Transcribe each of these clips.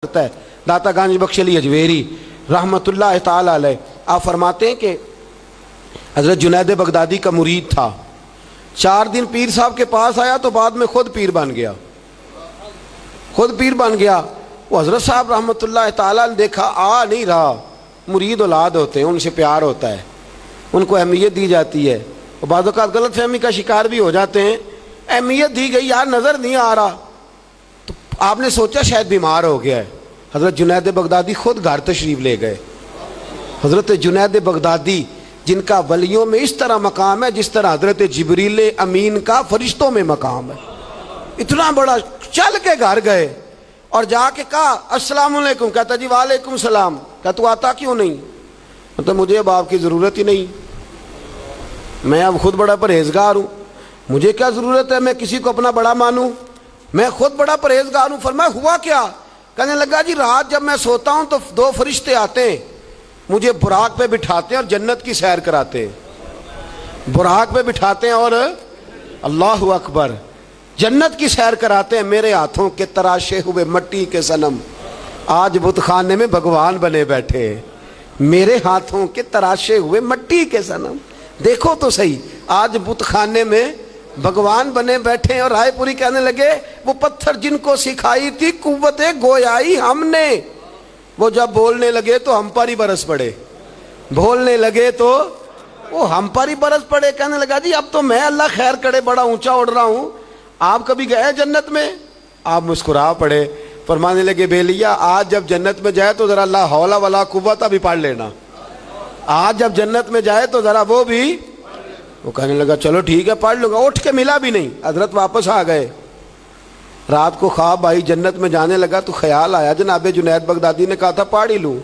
کرتا ہے داتا گنج بخش علی اجویری رحمت اللہ تعالی علیہ۔ آپ فرماتے ہیں کہ حضرت جنید بغدادی کا مرید تھا، 4 دن پیر صاحب کے پاس آیا تو بعد میں خود پیر بن گیا، خود پیر بن گیا۔ وہ حضرت صاحب رحمت اللہ تعالی نے دیکھا آ نہیں رہا، مرید اولاد ہوتے ہیں، ان سے پیار ہوتا ہے، ان کو اہمیت دی جاتی ہے، اور بعض اوقات غلط فہمی کا شکار بھی ہو جاتے ہیں، اہمیت دی گئی یار نظر نہیں آ رہا، تو آپ نے سوچا شاید بیمار ہو گیا ہے۔ حضرت جنید بغدادی خود گھر تشریف لے گئے۔ حضرت جنید بغدادی جن کا ولیوں میں اس طرح مقام ہے جس طرح حضرت جبریل امین کا فرشتوں میں مقام ہے، اتنا بڑا، چل کے گھر گئے اور جا کے کہا السلام علیکم، کہتا جی وعلیکم السلام، کہتا تو آتا کیوں نہیں؟ مطلب مجھے اب آپ کی ضرورت ہی نہیں، میں اب خود بڑا پرہیزگار ہوں، مجھے کیا ضرورت ہے میں کسی کو اپنا بڑا مانوں، میں خود بڑا پرہیزگار ہوں۔ فرمایا ہوا کیا؟ کہنے لگا جی رات جب میں سوتا ہوں تو 2 فرشتے آتے ہیں، مجھے براق پہ بٹھاتے ہیں اور جنت کی سیر کراتے ہیں، براق پہ بٹھاتے ہیں اور اللہ اکبر جنت کی سیر کراتے ہیں۔ میرے ہاتھوں کے تراشے ہوئے مٹی کے صنم آج بت خانے میں بھگوان بنے بیٹھے، میرے ہاتھوں کے تراشے ہوئے مٹی کے صنم، دیکھو تو صحیح، آج بت خانے میں بھگوان بنے بیٹھے۔ اور رائے پوری کہنے لگے وہ پتھر جن کو سکھائی تھی قوت گویائی ہم نے، وہ جب بولنے لگے تو ہم پر ہی برس پڑے، بولنے لگے تو وہ ہم پر ہی برس پڑے۔ کہنے لگا جی اب تو میں اللہ خیر کرے بڑا اونچا اڑ رہا ہوں، آپ کبھی گئے جنت میں؟ آپ مسکرا پڑے، فرمانے لگے بیلیا آج جب جنت میں جائے تو ذرا لا حول ولا قوت بھی پڑھ لینا، آج جب جنت میں جائے تو ذرا وہ بھی۔ وہ کہنے لگا چلو ٹھیک ہے پڑھ لوں گا، اٹھ کے ملا بھی نہیں، حضرت واپس آ گئے۔ رات کو خواب آئی، جنت میں جانے لگا تو خیال آیا جناب جنید بغدادی نے کہا تھا پڑھ ہی لوں،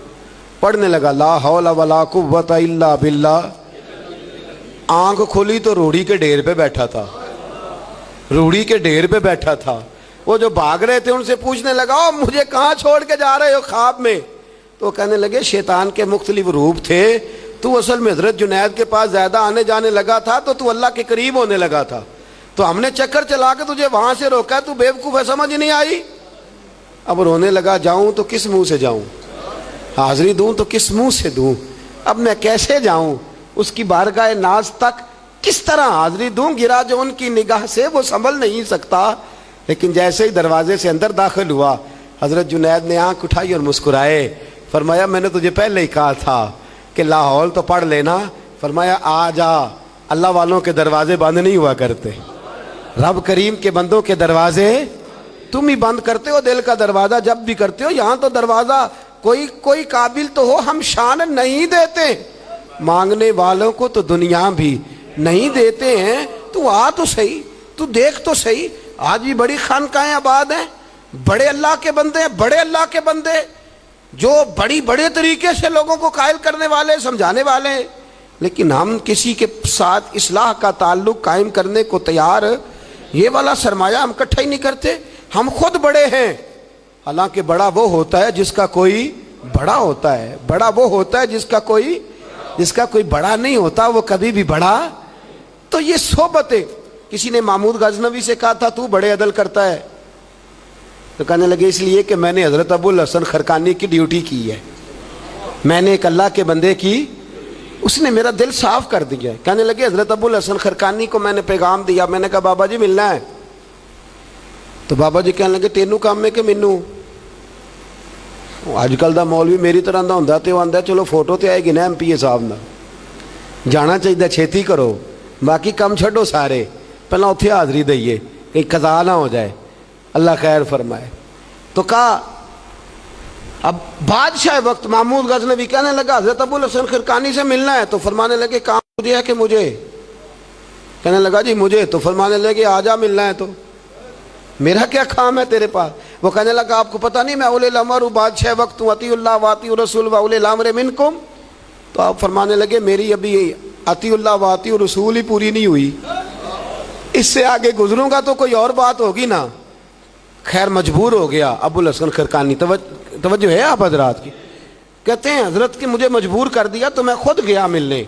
پڑھنے لگا لا حول ولا قوت الا باللہ۔ آنکھ کھولی تو روڑی کے ڈھیر پہ بیٹھا تھا، روڑی کے ڈھیر پہ بیٹھا تھا۔ وہ جو بھاگ رہے تھے ان سے پوچھنے لگا او مجھے کہاں چھوڑ کے جا رہے ہو خواب میں؟ تو کہنے لگے شیطان کے مختلف روپ تھے، تو اصل میں حضرت جنید کے پاس زیادہ آنے جانے لگا تھا تو اللہ کے قریب ہونے لگا تھا، تو ہم نے چکر چلا کے تجھے وہاں سے روکا، تو بیوقوف ہے سمجھ نہیں آئی۔ اب رونے لگا جاؤں تو کس منہ سے جاؤں، حاضری دوں تو کس منہ سے دوں، اب میں کیسے جاؤں اس کی بارگاہ ناز تک، کس طرح حاضری دوں؟ گرا جو ان کی نگاہ سے وہ سنبھل نہیں سکتا۔ لیکن جیسے ہی دروازے سے اندر داخل ہوا حضرت جنید نے آنکھ اٹھائی اور مسکرائے، فرمایا میں نے تجھے پہلے ہی کہا تھا کہ لاہور تو پڑھ لینا۔ فرمایا آ جا، اللہ والوں کے دروازے بند نہیں ہوا کرتے، رب کریم کے بندوں کے دروازے تم ہی بند کرتے ہو، دل کا دروازہ جب بھی کرتے ہو، یہاں تو دروازہ کوئی قابل تو ہو، ہم شان نہیں دیتے، مانگنے والوں کو تو دنیا بھی نہیں دیتے ہیں، تو آ تو صحیح، تو دیکھ تو صحیح، آج بھی بڑی خانقاہیں آباد ہیں، بڑے اللہ کے بندے ہیں، بڑے اللہ کے بندے جو بڑے طریقے سے لوگوں کو قائل کرنے والے، سمجھانے والے ہیں، لیکن ہم کسی کے ساتھ اصلاح کا تعلق قائم کرنے کو تیار، یہ والا سرمایہ ہم اکٹھا ہی نہیں کرتے، ہم خود بڑے ہیں۔ حالانکہ بڑا وہ ہوتا ہے جس کا کوئی بڑا ہوتا ہے، بڑا وہ ہوتا ہے جس کا کوئی بڑا نہیں ہوتا، وہ کبھی بھی بڑا۔ تو یہ صحبتیں، کسی نے محمود غزنوی سے کہا تھا تو بڑے عدل کرتا ہے، تو کہنے لگے اس لیے کہ میں نے حضرت ابو الحسن خرقانی کی ڈیوٹی کی ہے، میں نے ایک اللہ کے بندے کی، اس نے میرا دل صاف کر دیا ہے۔ کہنے لگے حضرت ابو الحسن خرقانی کو میں نے پیغام دیا، میں نے کہا بابا جی ملنا ہے، تو بابا جی کہنے لگے تینوں کام میں کہ مینوں اج کل دا مولوی میری طرح دا ہوندا تے وہ آندا چلو فوٹو تے آئے گی نا ایم پی اے صاحب نال، جانا چاہیے چھیتی کرو، باقی کم چھڈو سارے، پہلے اتنے حاضری دئیے کہ قضا نہ ہو جائے، اللہ خیر فرمائے۔ تو کہا اب بادشاہ وقت محمود غزنوی کہنے لگا حضرت ابو الحسن خرقانی سے ملنا ہے، تو فرمانے لگے کام مجھے ہے کہ مجھے؟ کہنے لگا جی مجھے، تو فرمانے لگے آ جا ملنا ہے، تو میرا کیا کام ہے تیرے پاس؟ وہ کہنے لگا آپ کو پتہ نہیں میں اولی الامر ہوں، بادشاہ وقت ہوں، اطیعوا اللہ واطیعوا الرسول واولی الامر منکم۔ تو آپ فرمانے لگے میری ابھی اطیعوا اللہ واطیعوا الرسول ہی پوری نہیں ہوئی، اس سے آگے گزروں گا تو کوئی اور بات ہوگی نا۔ خیر مجبور ہو گیا ابو الحسن خرقانی، توجہ ہے آپ حضرات کی، کہتے ہیں حضرت کی مجھے مجبور کر دیا تو میں خود گیا ملنے۔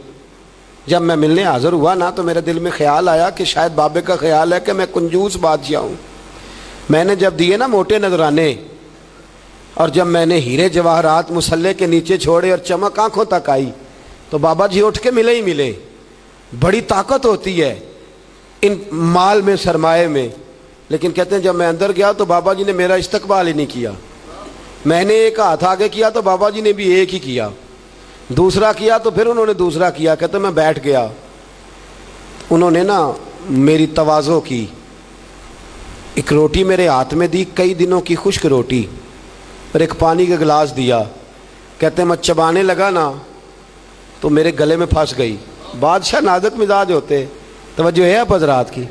جب میں ملنے حاضر ہوا نا تو میرے دل میں خیال آیا کہ شاید بابے کا خیال ہے کہ میں کنجوس بادشاہ ہوں، میں نے جب دیے نا موٹے نذرانے، اور جب میں نے ہیرے جواہرات مصلے کے نیچے چھوڑے اور چمک آنکھوں تک آئی تو بابا جی اٹھ کے ملے ہی ملے. بڑی طاقت ہوتی ہے ان مال میں، سرمایے میں. لیکن کہتے ہیں جب میں اندر گیا تو بابا جی نے میرا استقبال ہی نہیں کیا. میں نے ایک ہاتھ آگے کیا تو بابا جی نے بھی ایک ہی کیا، دوسرا کیا تو پھر انہوں نے دوسرا کیا. کہتے میں بیٹھ گیا. انہوں نے نا میری تواضع کی، ایک روٹی میرے ہاتھ میں دی، کئی دنوں کی خشک روٹی، اور ایک پانی کا گلاس دیا. کہتے میں چبانے لگا نا تو میرے گلے میں پھنس گئی. بادشاہ نازک مزاج ہوتے، توجہ ہے آپ حضرات کی.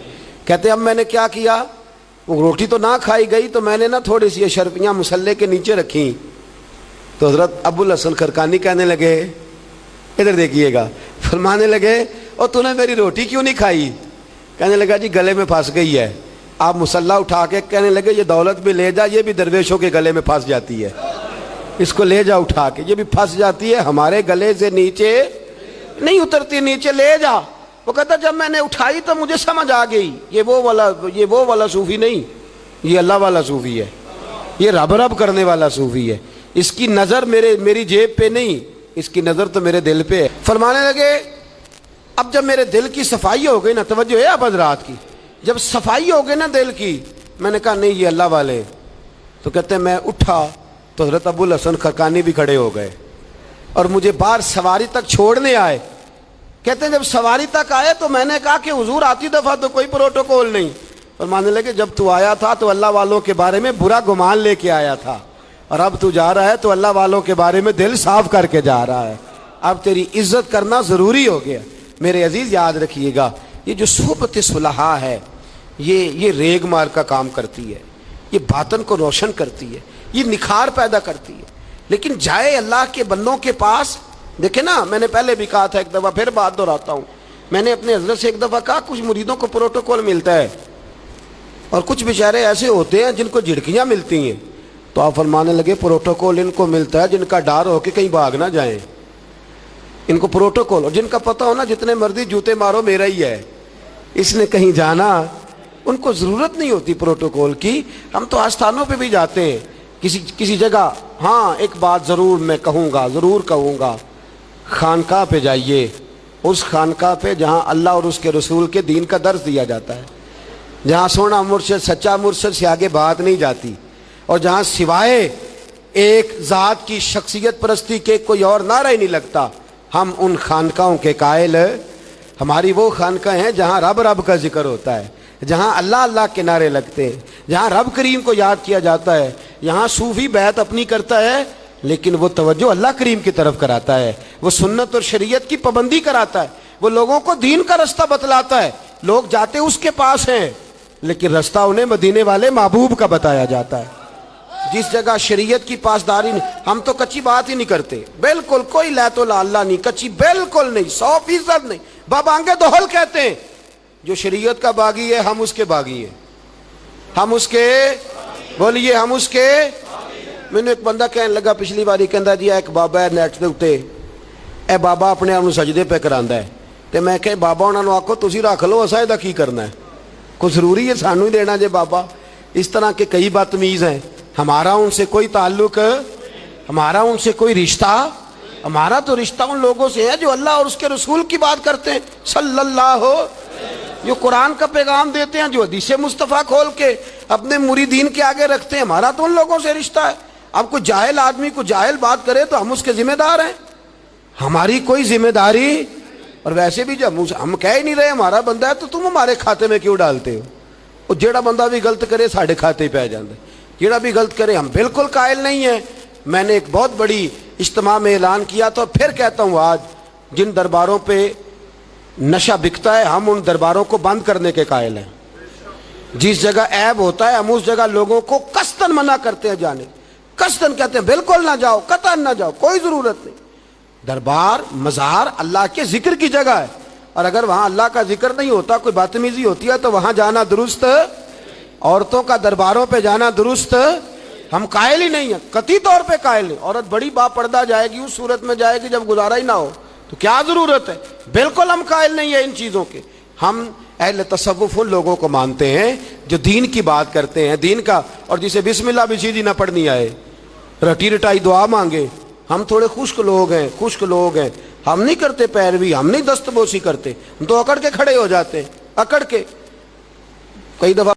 کہتے اب میں نے کیا کیا، وہ روٹی تو نہ کھائی گئی تو میں نے نا تھوڑی سی اشرفیاں مصلے کے نیچے رکھیں. تو حضرت ابو الحسن خرقانی کہنے لگے، ادھر دیکھیے گا، فرمانے لگے اور تو نے میری روٹی کیوں نہیں کھائی؟ کہنے لگا جی گلے میں پھنس گئی ہے. آپ مصلہ اٹھا کے کہنے لگے یہ دولت بھی لے جا، یہ بھی درویشوں کے گلے میں پھنس جاتی ہے، اس کو لے جا اٹھا کے، یہ بھی پھنس جاتی ہے، ہمارے گلے سے نیچے نہیں اترتی، نیچے لے جا. وہ کہتا جب میں نے اٹھائی تو مجھے سمجھ آ گئی یہ وہ والا صوفی نہیں، یہ اللہ والا صوفی ہے، یہ رب رب کرنے والا صوفی ہے. اس کی نظر میری جیب پہ نہیں، اس کی نظر تو میرے دل پہ ہے. فرمانے لگے اب جب میرے دل کی صفائی ہو گئی نا، توجہ ہے آپ حضرات کی، جب صفائی ہو گئی نا دل کی، میں نے کہا نہیں یہ اللہ والے. تو کہتے ہیں میں اٹھا تو حضرت ابو الحسن خرقانی بھی کھڑے ہو گئے اور مجھے باہر سواری تک چھوڑنے آئے. کہتے ہیں جب سواری تک آئے تو میں نے کہا کہ حضور آتی دفعہ تو کوئی پروٹوکول نہیں. اور ماننے لگے جب تو آیا تھا تو اللہ والوں کے بارے میں برا گمان لے کے آیا تھا، اور اب تو جا رہا ہے تو اللہ والوں کے بارے میں دل صاف کر کے جا رہا ہے. اب تیری عزت کرنا ضروری ہو گیا. میرے عزیز یاد رکھیے گا، یہ جو صحبت صلحاء ہے یہ ریگ مار کا کام کرتی ہے، یہ باطن کو روشن کرتی ہے، یہ نکھار پیدا کرتی ہے. لیکن جائے اللہ کے بندوں کے پاس، دیکھیں نا میں نے پہلے بھی کہا تھا، ایک دفعہ پھر بات دہراتا ہوں، میں نے اپنے حضرت سے ایک دفعہ کہا کچھ مریدوں کو پروٹوکول ملتا ہے اور کچھ بیچارے ایسے ہوتے ہیں جن کو جھڑکیاں ملتی ہیں. تو آپ فرمانے لگے پروٹوکول ان کو ملتا ہے جن کا ڈر ہو کہ کہیں بھاگ نہ جائیں، ان کو پروٹوکول، اور جن کا پتہ ہونا جتنے مرضی جوتے مارو میرا ہی ہے، اس نے کہیں جانا، ان کو ضرورت نہیں ہوتی پروٹوکول کی. ہم تو آستانوں پہ بھی جاتے ہیں کسی جگہ. ہاں ایک بات ضرور میں ضرور کہوں گا، خانقاہ پہ جائیے، اس خانقاہ پہ جہاں اللہ اور اس کے رسول کے دین کا درس دیا جاتا ہے، جہاں سونا مرشد سچا مرشد سے آگے بات نہیں جاتی، اور جہاں سوائے ایک ذات کی شخصیت پرستی کے کوئی اور نعرہ ہی نہیں لگتا. ہم ان خانقاہوں کے قائل، ہماری وہ خانقاہ ہیں جہاں رب رب کا ذکر ہوتا ہے، جہاں اللہ اللہ کے نعرے لگتے ہیں، جہاں رب کریم کو یاد کیا جاتا ہے. یہاں صوفی بیعت اپنی کرتا ہے لیکن وہ توجہ اللہ کریم کی طرف کراتا ہے، وہ سنت اور شریعت کی پابندی کراتا ہے، وہ لوگوں کو دین کا رستہ بتلاتا ہے. لوگ جاتے اس کے پاس ہیں لیکن رستہ انہیں مدینے والے محبوب کا بتایا جاتا ہے. جس جگہ شریعت کی پاسداری نہیں، ہم تو کچی بات ہی نہیں کرتے، بالکل کوئی لیت لا اللہ نہیں، کچی بالکل نہیں، 100% نہیں. بابانگے دوہل کہتے ہیں جو شریعت کا باغی ہے ہم اس کے باغی ہیں، ہم اس کے، بولیے ہم اس کے. میں نے ایک بندہ کہنے لگا پچھلی باری، کہندا جی ایک بابا ہے نیٹ دے اوتے، اے بابا اپنے آپ سجدے پہ کراندا ہے. تے میں کہ بابا انہاں نوں آکھو تسی رکھ لو، اساں دا کی کرنا ہے، کوئی ضروری ہے سانوں ہی دینا جے بابا. اس طرح کے کئی بدتمیز ہیں. ہمارا ان سے کوئی تعلق، ہمارا ان سے کوئی رشتہ، ہمارا تو رشتہ ان لوگوں سے ہے جو اللہ اور اس کے رسول کی بات کرتے ہیں صلی اللہ ہو، جو قرآن کا پیغام دیتے ہیں، جو حدیث مصطفیٰ کھول کے اپنے مریدین کے آگے رکھتے ہیں. ہمارا تو ان لوگوں سے رشتہ ہے. اب کوئی جاہل آدمی کو جاہل بات کرے تو ہم اس کے ذمہ دار ہیں، ہماری کوئی ذمہ داری. اور ویسے بھی جب ہم کہہ ہی نہیں رہے ہمارا بندہ ہے تو تم ہمارے کھاتے میں کیوں ڈالتے ہو؟ اور جیڑا بندہ بھی غلط کرے ساڑھے کھاتے پہ جاندے، جیڑا بھی غلط کرے. ہم بالکل قائل نہیں ہیں. میں نے ایک بہت بڑی اجتماع میں اعلان کیا تھا، اور پھر کہتا ہوں آج، جن درباروں پہ نشہ بکتا ہے ہم ان درباروں کو بند کرنے کے قائل ہیں. جس جگہ عیب ہوتا ہے ہم اس جگہ لوگوں کو قصداً منع کرتے ہیں جانے، قصداً کہتے ہیں بالکل نہ جاؤ، قطعاً نہ جاؤ، کوئی ضرورت نہیں. دربار مزار اللہ کے ذکر کی جگہ ہے، اور اگر وہاں اللہ کا ذکر نہیں ہوتا، کوئی بدتمیزی ہوتی ہے تو وہاں جانا درست. عورتوں کا درباروں پہ جانا درست ہم قائل ہی نہیں ہیں، قطعی طور پہ قائل نہیں. عورت بڑی با پردہ جائے گی، اس صورت میں جائے گی جب گزارا ہی نہ ہو تو کیا ضرورت ہے. بالکل ہم قائل نہیں ہیں ان چیزوں کے. ہم اہل تصوف ان لوگوں کو مانتے ہیں جو دین کی بات کرتے ہیں، دین کا، اور جسے بسم اللہ بھی سیدھی نہ پڑھنی آئے، رٹی رٹائی دعا مانگے. ہم تھوڑے خشک لوگ ہیں, ہم نہیں کرتے پیروی, ہم نہیں دست بوسی کرتے, ہم تو اکڑ کے کھڑے ہو جاتے ہیں, اکڑ کے. کئی دفعہ